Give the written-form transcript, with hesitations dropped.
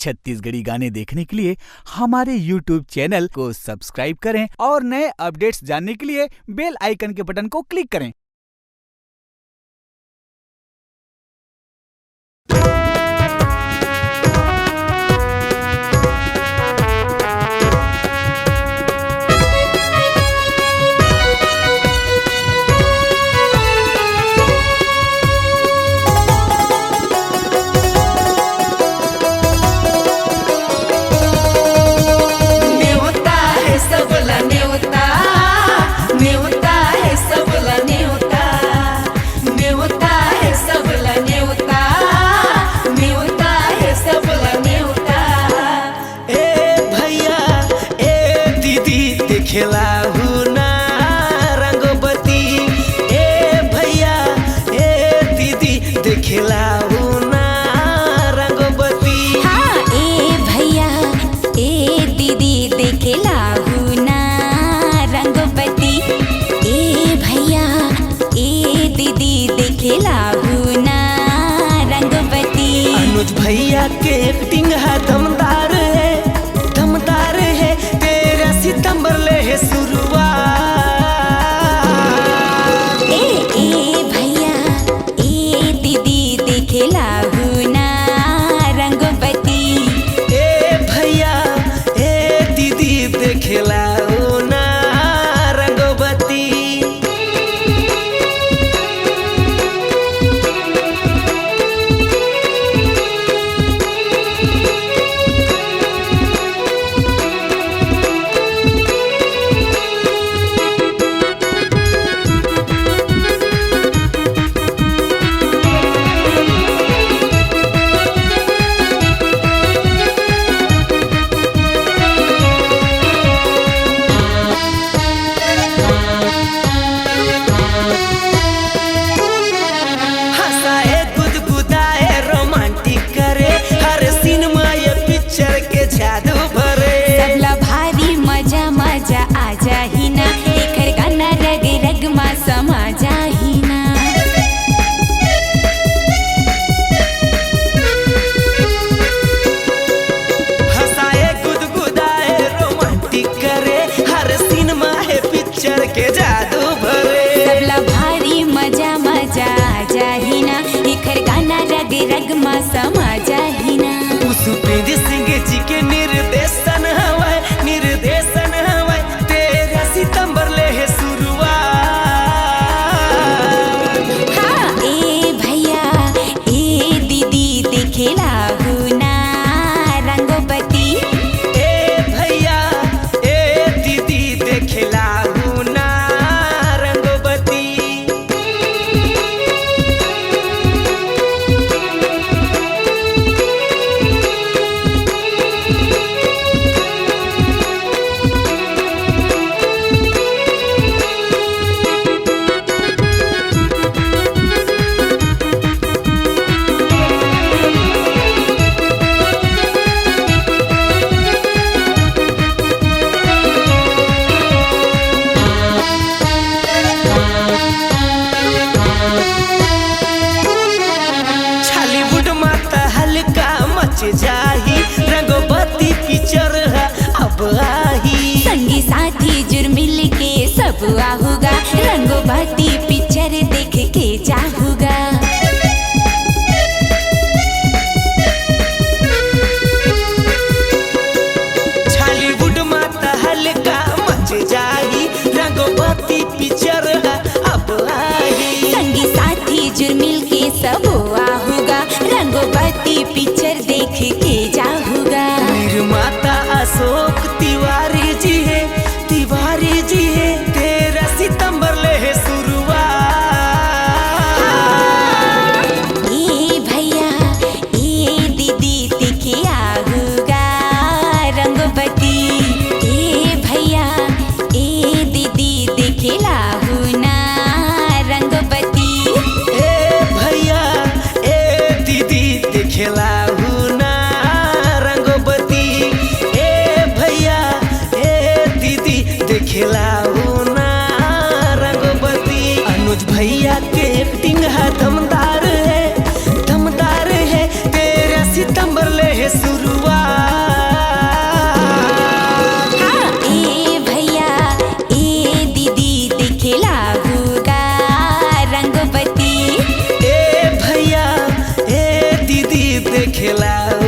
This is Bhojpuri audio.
छत्तीसगढ़ी गाने देखने के लिए हमारे YouTube चैनल को सब्सक्राइब करें और नए अपडेट्स जानने के लिए बेल आइकन के बटन को क्लिक करें। खेलाहू ना रंगोबती ए भैया ए दीदी देखेलाहू ना रंगोबती। हाँ ए भैया ए दीदी देखेलाहू ना रंगोबती। ए भैया ए दीदी देखेलाहू ना रंगोबती। अनुज भैया के एक्टिंग है दमदार है, दमदार है। 13 सितंबर ले है शुरुआत। ए भैया ए दीदी देखेलाहू ना रंगोबती। ए भैया ए दीदी देखेलाहू ना रंगोबती। के जादू भरे सबला भारी मजा मजा आ जाहिना। एकर गाना रग रग मा समा जाहिना। सुपेंद्र सिंह जी के निर्देशन हवाय, निर्देशन हवाय। 13 सितंबर ले है शुरुआत। हाँ ए भैया ए दीदी देखेलाहू ना रंगोबती। ए भैया ए दीदी देखेलाहू जाही रंगोबती पिक्चर है अब आही। संगी साथी जुर्मिल के सब आहूगा। रंगोबती पिक्चर देख के जाहूगा। छालीवुड माता हल्का मच जाही। रंगोबती पिक्चर है अब आही। संगी साथी जुर्मिल के सब आहूगा। रंगोबती पिक्चर देख के जाहूगा। निर्माता अशोक तिवारी जी है, तिवारी जी है। 13 सितंबर ले है शुरुआत। ए भैया ए दीदी देखे आहूगा रंगोबती। ए भैया ए दीदी देखेलाहू ना रंगोबती। ए भैया ए दीदी देखेलाहू देखेला